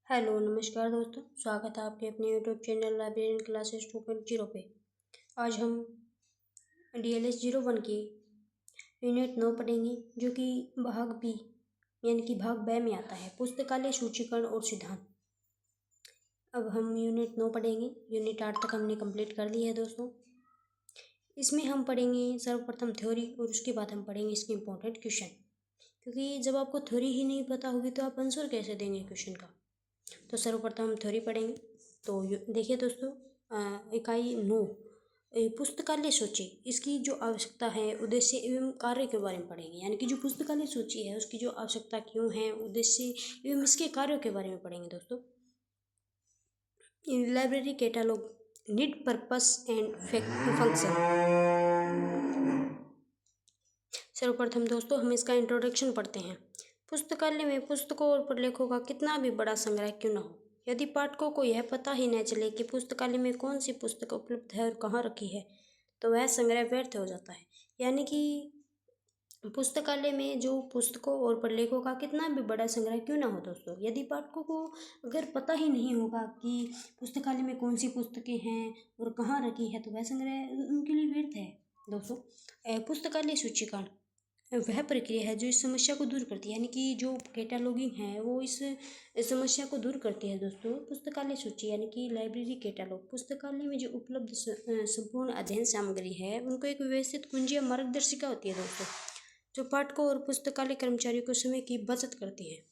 Hello नमस्कार दोस्तों, स्वागत है आपके अपने यूट्यूब चैनल लाइब्रेरियन क्लासेस 2.0 पे। आज हम DLS 01 की यूनिट 9 पढ़ेंगे, जो कि भाग बी यानी कि भाग ब में आता है, पुस्तकालय सूचीकरण और सिद्धांत। अब हम यूनिट 9 पढ़ेंगे। यूनिट 8 तक हमने कंप्लीट कर ली है दोस्तों। इसमें हम पढ़ेंगे सर्वप्रथम थ्योरी और उसके बाद हम पढ़ेंगे इसके इम्पोर्टेंट क्वेश्चन, क्योंकि जब आपको थ्योरी ही नहीं पता होगी तो आप आंसर कैसे देंगे क्वेश्चन का। तो सर्वप्रथम हम थ्योरी पढ़ेंगे। तो देखिए दोस्तों, इकाई 9 पुस्तकालय सूची, इसकी जो आवश्यकता है, उद्देश्य एवं कार्य के बारे में पढ़ेंगे। यानी कि जो पुस्तकालय सूची है उसकी जो आवश्यकता क्यों है, उद्देश्य एवं इसके कार्यों के बारे में पढ़ेंगे दोस्तों। Library catalogue, need, purpose and function. सर्वप्रथम दोस्तों हम इसका इंट्रोडक्शन पढ़ते हैं। पुस्तकालय में पुस्तकों और प्रलेखों का कितना भी बड़ा संग्रह क्यों न हो, यदि पाठकों को यह पता ही न चले कि पुस्तकालय में कौन सी पुस्तक उपलब्ध है और कहाँ रखी है, तो वह संग्रह व्यर्थ हो जाता है। यानी कि पुस्तकालय में जो पुस्तकों और प्रलेखों का कितना भी बड़ा संग्रह क्यों ना हो दोस्तों, यदि पाठकों को अगर पता ही नहीं होगा कि पुस्तकालय में कौन सी पुस्तकें हैं और कहाँ रखी है, तो वह संग्रह उनके लिए व्यर्थ है दोस्तों। पुस्तकालय सूचीकरण वह प्रक्रिया है जो इस समस्या को दूर करती है। यानी कि जो कैटालॉगिंग है वो इस समस्या को दूर करती है दोस्तों। पुस्तकालय सूची यानी कि लाइब्रेरी कैटालॉग, पुस्तकालय में जो उपलब्ध संपूर्ण अध्ययन सामग्री है उनको एक व्यवस्थित कुंजी या मार्गदर्शिका होती है दोस्तों, जो पाठकों और पुस्तकालय कर्मचारियों को समय की बचत करती है।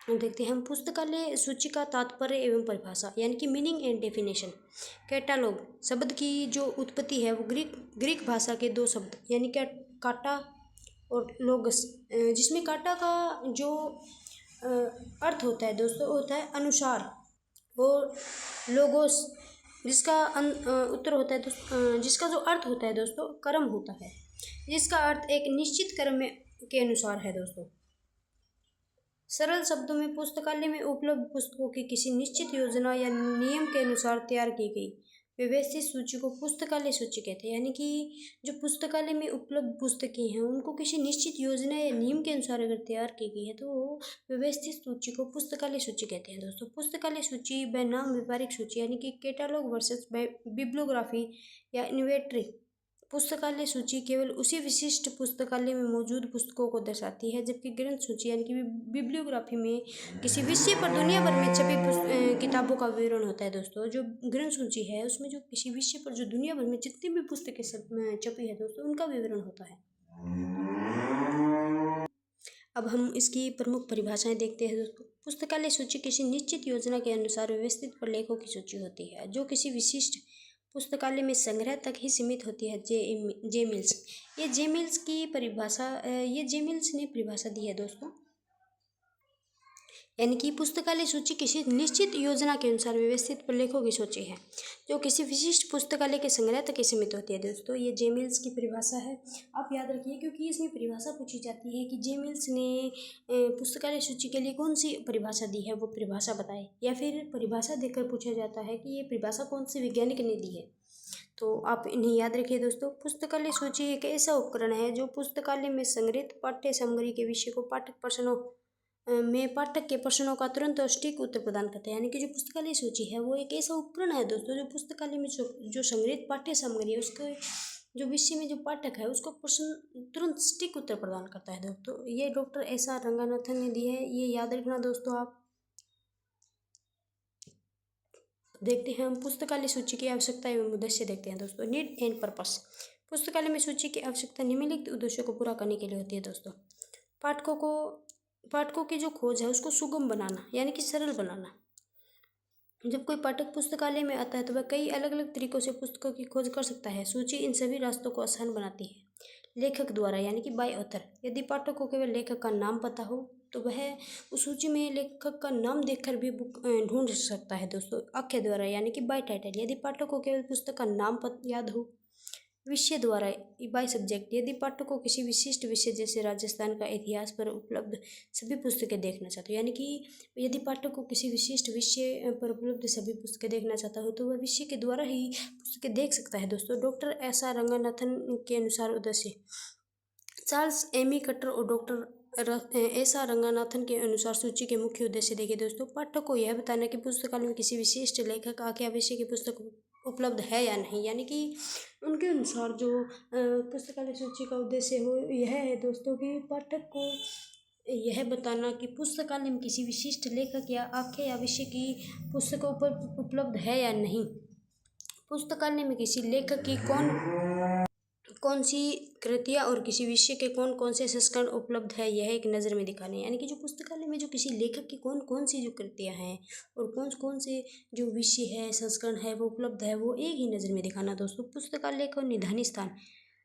हम देखते हैं हम पुस्तकालय सूची का तात्पर्य एवं परिभाषा, यानी कि मीनिंग एंड डेफिनेशन। कैटालॉग शब्द की जो उत्पत्ति है वो ग्रीक भाषा के दो शब्द यानी कि काटा और लोगस, जिसमें काटा का जो अर्थ होता है दोस्तों होता है अनुसार, और लोगोस जिसका उत्तर होता है जिसका जो अर्थ होता है दोस्तों कर्म होता है, जिसका अर्थ एक निश्चित कर्म के अनुसार है दोस्तों। सरल शब्दों में पुस्तकालय में उपलब्ध पुस्तकों की किसी निश्चित योजना या नियम के अनुसार तैयार की गई व्यवस्थित सूची को पुस्तकालय सूची कहते हैं। यानी कि जो पुस्तकालय में उपलब्ध पुस्तकें हैं उनको किसी निश्चित योजना या नियम के अनुसार अगर तैयार की गई है तो व्यवस्थित सूची को पुस्तकालय सूची कहते हैं दोस्तों। पुस्तकालय सूची बनाम व्यापारिक सूची, यानी कि कैटालॉग वर्सेस बिब्लियोग्राफी या इन्वेंटरी। पुस्तकालय सूची केवल उसी विशिष्ट पुस्तकालय में मौजूद पुस्तकों को दर्शाती है, जबकि ग्रंथ सूची यानी कि बिब्लियोग्राफी में किसी विषय पर दुनिया भर में छपी किताबों का विवरण होता है दोस्तों। जो ग्रंथ सूची है उसमें जो किसी विषय पर जो दुनिया भर में जितनी भी पुस्तकें छपी है दोस्तों उनका विवरण होता है। अब हम इसकी प्रमुख परिभाषाएं देखते हैं दोस्तों। पुस्तकालय सूची किसी निश्चित योजना के अनुसार व्यवस्थित प्रलेखों की सूची होती है जो किसी विशिष्ट पुस्तकालय में संग्रह तक ही सीमित होती है। जे मिल्स ने परिभाषा दी है दोस्तों। यानी कि पुस्तकालय सूची किसी निश्चित योजना के अनुसार व्यवस्थित प्रलेखों की सूची है जो किसी विशिष्ट पुस्तकालय के संग्रह तक ही सीमित होती है दोस्तों। ये जे मिल्स की परिभाषा है, आप याद रखिए, क्योंकि इसमें परिभाषा पूछी जाती है कि जे मिल्स ने पुस्तकालय सूची के लिए कौन सी परिभाषा दी है, वो परिभाषा बताए, या फिर परिभाषा देकर पूछा जाता है कि ये परिभाषा कौन से वैज्ञानिक ने दी है। तो आप इन्हें याद रखिए दोस्तों। पुस्तकालय सूची एक ऐसा उपकरण है जो पुस्तकालय में संग्रहित पाठ्य सामग्री के विषय को पाठक के प्रश्नों का तुरंत और सटीक उत्तर प्रदान करता है। यानी कि जो पुस्तकालय सूची है वो एक ऐसा उपकरण है दोस्तों जो पुस्तकालय में जो संग्रहित पाठ्य सामग्री है उसके जो विषय में जो पाठक है उसको प्रश्न तुरंत सटीक उत्तर प्रदान करता है दोस्तों। ये डॉक्टर SR रंगानाथन ने दी है, ये याद रखना दोस्तों। आप देखते हैं हम पुस्तकालय सूची की आवश्यकता एवं उद्देश्य देखते हैं दोस्तों। Need and purpose. पुस्तकालय में सूची की आवश्यकता निम्नलिखित उद्देश्यों को पूरा करने के लिए होती है दोस्तों। पाठकों की जो खोज है उसको सुगम बनाना, यानी कि सरल बनाना। जब कोई पाठक पुस्तकालय में आता है तो वह कई अलग अलग तरीकों से पुस्तकों की खोज कर सकता है। सूची इन सभी रास्तों को आसान बनाती है। लेखक द्वारा, यानी कि बाय ऑथर। यदि पाठक को केवल लेखक का नाम पता हो तो वह उस सूची में लेखक का नाम देखकर भी बुक ढूंढ सकता है दोस्तों। आख्या द्वारा, यानी कि बाय टाइटल। यदि पाठक को केवल पुस्तक का नाम याद हो। विषय द्वारा, बाय सब्जेक्ट। यदि पाठक को किसी विशिष्ट विषय जैसे राजस्थान का इतिहास पर उपलब्ध सभी पुस्तकें देखना चाहते हो, यानी कि यदि पाठक को किसी विशिष्ट विषय पर उपलब्ध सभी पुस्तकें देखना चाहता हो तो वह विषय के द्वारा ही पुस्तकें देख सकता है दोस्तों। डॉक्टर SR रंगानाथन के अनुसार उद्देश्य। चार्ल्स एमी कटर और डॉक्टर ऐसा रंगनाथन के अनुसार सूची के मुख्य उद्देश्य देखिए दोस्तों, पाठक को यह बताना कि पुस्तकालय में किसी विशिष्ट लेखक आख्या विषय की पुस्तक उपलब्ध है या नहीं, यानी कि उनके अनुसार जो पुस्तकालय सूची का उद्देश्य हो यह है दोस्तों कि पाठक को यह बताना कि पुस्तकालय में किसी विशिष्ट लेखक या आख्या या विषय की पुस्तक उपलब्ध है या नहीं। पुस्तकालय में किसी लेखक की कौन सी कृतियाँ और किसी विषय के कौन कौन से संस्करण उपलब्ध है, यह एक नज़र में दिखाने, यानी कि जो पुस्तकालय में जो किसी लेखक की कौन कौन सी जो कृतियाँ हैं और कौन कौन से जो विषय है संस्करण है वो उपलब्ध है, वो एक ही नज़र में दिखाना दोस्तों। पुस्तकालय को निधानी स्थान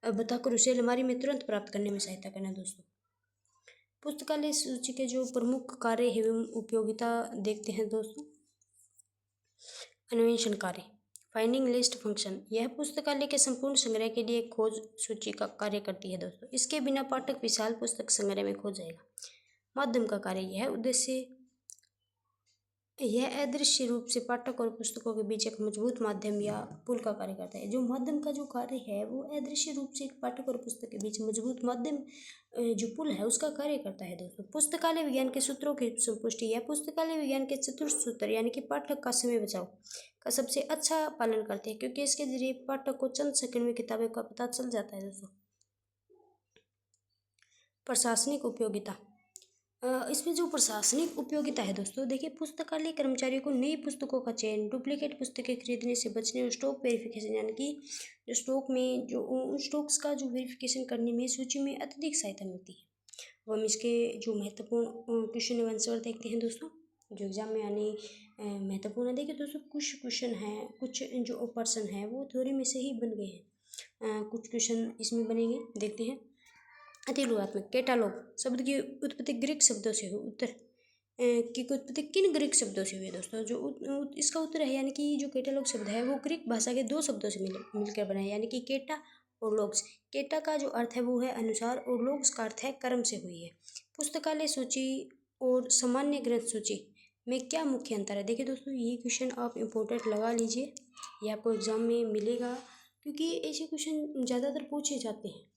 बताकर उसे अलमारी में तुरंत प्राप्त करने में सहायता करना दोस्तों। पुस्तकालय सूची के जो प्रमुख कार्य एवं उपयोगिता देखते हैं दोस्तों। अन्वेषण कार्य, फाइंडिंग लिस्ट फंक्शन, यह पुस्तकालय के संपूर्ण संग्रह के लिए खोज सूची का कार्य करती है दोस्तों। इसके बिना पाठक विशाल पुस्तक संग्रह में खो जाएगा। माध्यम का कार्य, यह उद्देश्य यह अदृश्य रूप से पाठक और पुस्तकों के बीच एक मजबूत माध्यम या पुल का कार्य करता है। जो माध्यम का जो कार्य है वो अदृश्य रूप से पाठक और पुस्तक के बीच मजबूत माध्यम जो पुल है उसका कार्य करता है दोस्तों। पुस्तकालय विज्ञान के सूत्रों की संपुष्टि, यह पुस्तकालय विज्ञान के चतुर्थ सूत्र यानी कि पाठक का समय बचाव का सबसे अच्छा पालन करते हैं, क्योंकि इसके जरिए पाठक को चंद सेकंड में किताबों का पता चल जाता है दोस्तों। प्रशासनिक उपयोगिता, इसमें जो प्रशासनिक उपयोगिता है दोस्तों, देखिए पुस्तकालय कर्मचारियों को नई पुस्तकों का चयन, डुप्लीकेट पुस्तकें खरीदने से बचने और स्टॉक वेरिफिकेशन, यानी कि जो स्टॉक में जो उन स्टॉक्स का जो वेरिफिकेशन करने में सूची में अत्यधिक सहायता मिलती है। वो हम इसके जो महत्वपूर्ण क्वेश्चन एवं आंसर देखते हैं दोस्तों, जो एग्जाम में आने महत्वपूर्ण है। देखिए दोस्तों कुछ क्वेश्चन हैं, कुछ जो पर्सन है वो थ्योरी में से ही बन गए हैं, कुछ क्वेश्चन इसमें बनेंगे, देखते हैं। अतिरूपात्मक, कैटालॉग शब्द की उत्पत्ति ग्रीक शब्दों से हुई, उत्तर की उत्पत्ति किन ग्रीक शब्दों से हुई है दोस्तों? जो इसका उत्तर है, यानी कि जो कैटालॉग शब्द है वो ग्रीक भाषा के दो शब्दों से मिलकर बना है, यानी कि केटा और लॉग्स। केटा का जो अर्थ है वो है अनुसार और लॉग्स का अर्थ है कर्म से हुई है। पुस्तकालय सूची और सामान्य ग्रंथ सूची में क्या मुख्य अंतर है? देखिए दोस्तों ये क्वेश्चन आप इम्पोर्टेंट लगा लीजिए, ये आपको एग्जाम में मिलेगा, क्योंकि ऐसे क्वेश्चन ज़्यादातर पूछे जाते हैं।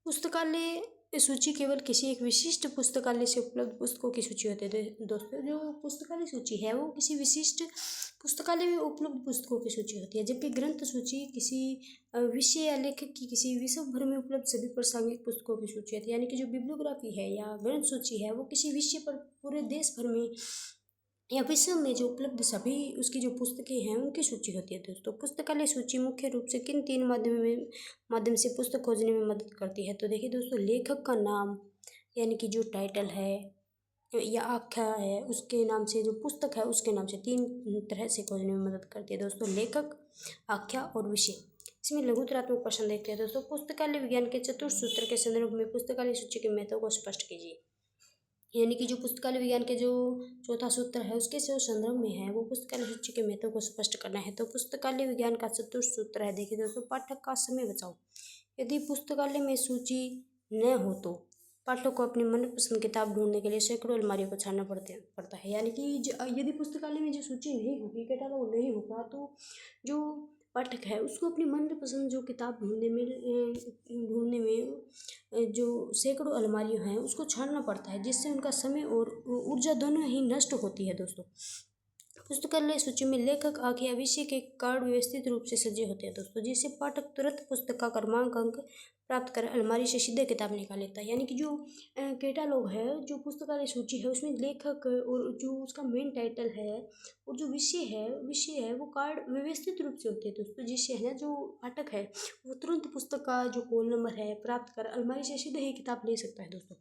पुस्तकालय सूची केवल किसी एक विशिष्ट पुस्तकालय से उपलब्ध पुस्तकों की सूची होती है दोस्तों। जो पुस्तकालय सूची है वो किसी विशिष्ट पुस्तकालय में उपलब्ध पुस्तकों की सूची होती है, जबकि ग्रंथ सूची किसी विषय या लेखक की किसी विश्व भर में उपलब्ध सभी प्रासंगिक पुस्तकों की सूची होती है। यानी कि जो बिब्लियोग्राफी है या ग्रंथ सूची है वो किसी विषय पर पूरे देश भर में या विश्व में जो उपलब्ध सभी उसकी जो पुस्तकें हैं उनकी सूची होती है दोस्तों। पुस्तकालय सूची मुख्य रूप से किन तीन माध्यम से पुस्तक खोजने में मदद करती है? तो देखिए दोस्तों लेखक का नाम, यानी कि जो टाइटल है या आख्या है उसके नाम से, जो पुस्तक है उसके नाम से, तीन तरह से खोजने में मदद करती है दोस्तों, लेखक, आख्या और विषय। इसमें लघुतरात्मक प्रश्न देखते हैं दोस्तों। पुस्तकालय विज्ञान के चतुर्थ सूत्र के संदर्भ में पुस्तकालय सूची के महत्व को स्पष्ट कीजिए। यानी कि जो पुस्तकालय विज्ञान के जो चौथा सूत्र है उसके जो संदर्भ में है वो पुस्तकालय सूची के महत्व को स्पष्ट करना है। तो पुस्तकालय विज्ञान का चतुर्थ सूत्र है, देखिए दोस्तों, पाठक का समय बचाओ। यदि पुस्तकालय में सूची न हो तो पाठक को अपनी मनपसंद किताब ढूंढने के लिए सैकड़ों अलमारियों को छानना पड़ता है। यानी कि यदि पुस्तकालय में जो सूची नहीं होगी, कैटालॉग नहीं होगा, तो जो पाठक है उसको अपनी मनपसंद जो किताब ढूंढने में जो सैकड़ों अलमारियाँ हैं उसको छानना पड़ता है, जिससे उनका समय और ऊर्जा दोनों ही नष्ट होती है दोस्तों। पुस्तकालय सूची में लेखक, आख्या, विषय के कार्ड व्यवस्थित रूप से सजे होते हैं दोस्तों, जिससे पाठक तुरंत पुस्तक का क्रमांक अंक प्राप्त कर अलमारी से सीधे किताब निकाल लेता है। यानी कि जो कैटालॉग है, जो पुस्तकालय सूची है, उसमें लेखक और जो उसका मेन टाइटल है और जो विषय है वो कार्ड व्यवस्थित रूप से होते हैं दोस्तों, जिससे है ना जो पाठक है वो तुरंत पुस्तक का जो कॉल नंबर है प्राप्त कर अलमारी से सीधे ही किताब ले सकता है दोस्तों,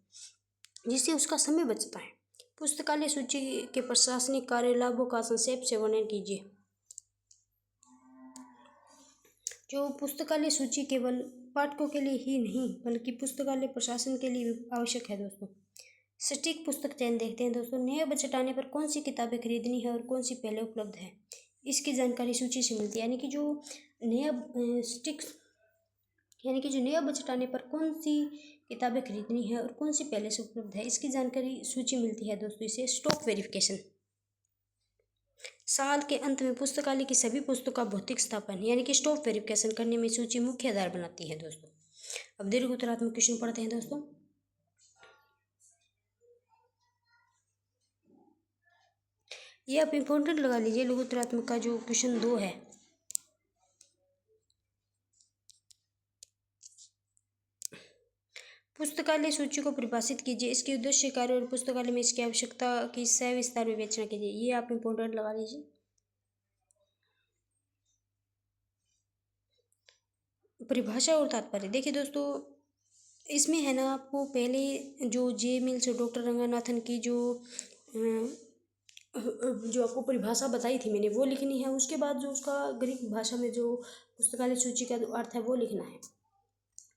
जिससे उसका समय बचता है। पुस्तकालय सूची के प्रशासनिक कार्य लाभों का संक्षेप से वर्णन कीजिए। जो पुस्तकालय सूची केवल पाठकों के लिए ही नहीं बल्कि पुस्तकालय प्रशासन के लिए भी आवश्यक है दोस्तों। सटीक पुस्तक चयन देखते हैं दोस्तों। नया बजट आने पर कौन सी किताबें खरीदनी है और कौन सी पहले उपलब्ध है, इसकी जानकारी सूची से मिलती है। यानी कि जो नया बजट आने पर कौन सी किताबें खरीदनी है और कौन सी पहले से उपलब्ध है, इसकी जानकारी सूची मिलती है दोस्तों। इसे स्टॉक वेरिफिकेशन। साल के अंत में पुस्तकालय की सभी पुस्तकों का भौतिक स्थापन यानी कि स्टॉक वेरिफिकेशन करने में सूची मुख्य आधार बनाती है दोस्तों। अब दीर्घ उत्तरात्मक क्वेश्चन पढ़ते हैं दोस्तों। ये आप इम्पोर्टेंट लगा लीजिए। लघुत्तरात्मक का जो क्वेश्चन 2 है, पुस्तकालय सूची को परिभाषित कीजिए, इसके उद्देश्य, कार्य और पुस्तकालय में इसकी आवश्यकता की सविस्तार विवेचना कीजिए। ये आप इम्पोर्टेंट लगा लीजिए। परिभाषा और तात्पर्य देखिए दोस्तों, इसमें है ना, आपको पहले जो जे मिल्स और डॉक्टर रंगनाथन की जो आपको परिभाषा बताई थी मैंने, वो लिखनी है। उसके बाद जो उसका ग्रीक भाषा में जो पुस्तकालय सूची का जो अर्थ है वो लिखना है।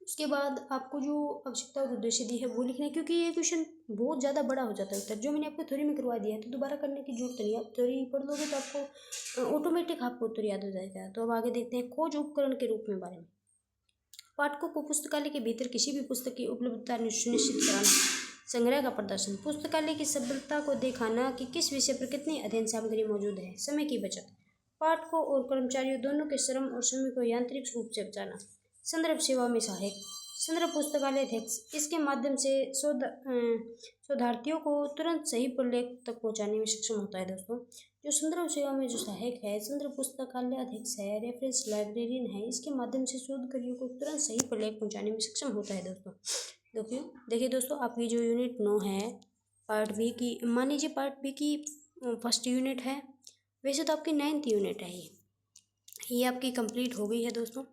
उसके बाद आपको जो आवश्यकता और उद्देश्य दी है वो लिखना है, क्योंकि ये क्वेश्चन बहुत ज़्यादा बड़ा हो जाता है उत्तर। जो मैंने आपको थ्योरी में करवा दिया है तो दोबारा करने की जरूरत नहीं है। आप थ्योरी पढ़ लोगे तो आपको ऑटोमेटिक आपको उत्तर याद हो जाएगा। तो अब आगे देखते हैं खोज उपकरण के रूप में बारे में। पाठकों को पुस्तकालय के भीतर किसी भी पुस्तक की उपलब्धता सुनिश्चित कराना, संग्रह का प्रदर्शन, पुस्तकालय की सफलता को दिखाना कि किस विषय पर कितनी अध्ययन सामग्री मौजूद है, समय की बचत, पाठकों और कर्मचारियों दोनों के श्रम और समय को यांत्रिक रूप से बचाना, संदर्भ सेवा में सहायक, संदर्भ पुस्तकालय अध्यक्ष, इसके माध्यम से शोधार्थियों को तुरंत सही प्रलेख तक पहुंचाने में सक्षम होता है। दोस्तों, जो संदर्भ सेवा में जो सहायक है, संदर्भ पुस्तकालय अध्यक्ष है, रेफरेंस लाइब्रेरियन है, इसके माध्यम से शोधकार्यों को तुरंत सही प्रलेख पहुंचाने में सक्षम होता है। दोस्तों देखिए दोस्तों, आपकी जो यूनिट 9 है पार्ट बी की, मान लीजिए पार्ट बी की फर्स्ट यूनिट है, वैसे तो आपकी 9th यूनिट है। ये आपकी कंप्लीट हो गई है दोस्तों,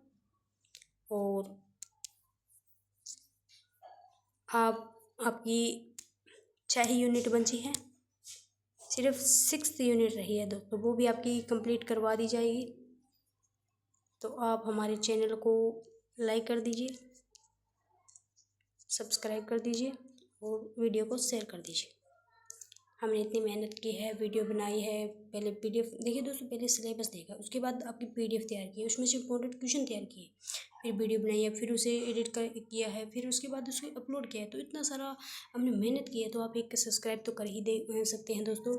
और आपकी 6 यूनिट बची है, सिर्फ 6th यूनिट रही है दोस्तों, वो भी आपकी कंप्लीट करवा दी जाएगी। तो आप हमारे चैनल को लाइक कर दीजिए, सब्सक्राइब कर दीजिए और वीडियो को शेयर कर दीजिए। हमने इतनी मेहनत की है, वीडियो बनाई है, पहले PDF देखिए दोस्तों, पहले सिलेबस देखा, उसके बाद आपकी PDF तैयार की है, उसमें से इंपॉर्टेंट क्वेश्चन तैयार किए, फिर वीडियो बनाई है, फिर उसे एडिट किया है, फिर उसके बाद उसे अपलोड किया है। तो इतना सारा हमने मेहनत की है, तो आप एक सब्सक्राइब तो कर ही दे सकते हैं दोस्तों।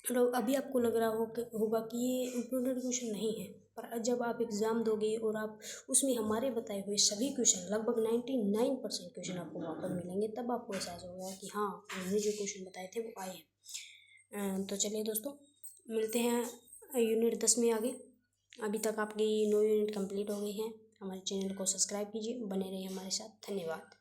तो अभी आपको लग रहा होगा कि ये इम्पोर्टेंट क्वेश्चन नहीं है, पर जब आप एग्ज़ाम दोगे और आप उसमें हमारे बताए हुए सभी क्वेश्चन, लगभग 99% क्वेश्चन आपको वहाँ पर मिलेंगे, तब आपको एहसास होगा कि हाँ, हमने जो क्वेश्चन बताए थे वो आए हैं। तो चलिए दोस्तों, मिलते हैं यूनिट 10 में आगे। अभी तक आपकी 9 यूनिट कंप्लीट हो गई हैं। हमारे चैनल को सब्सक्राइब कीजिए, बने रहिए हमारे साथ। धन्यवाद।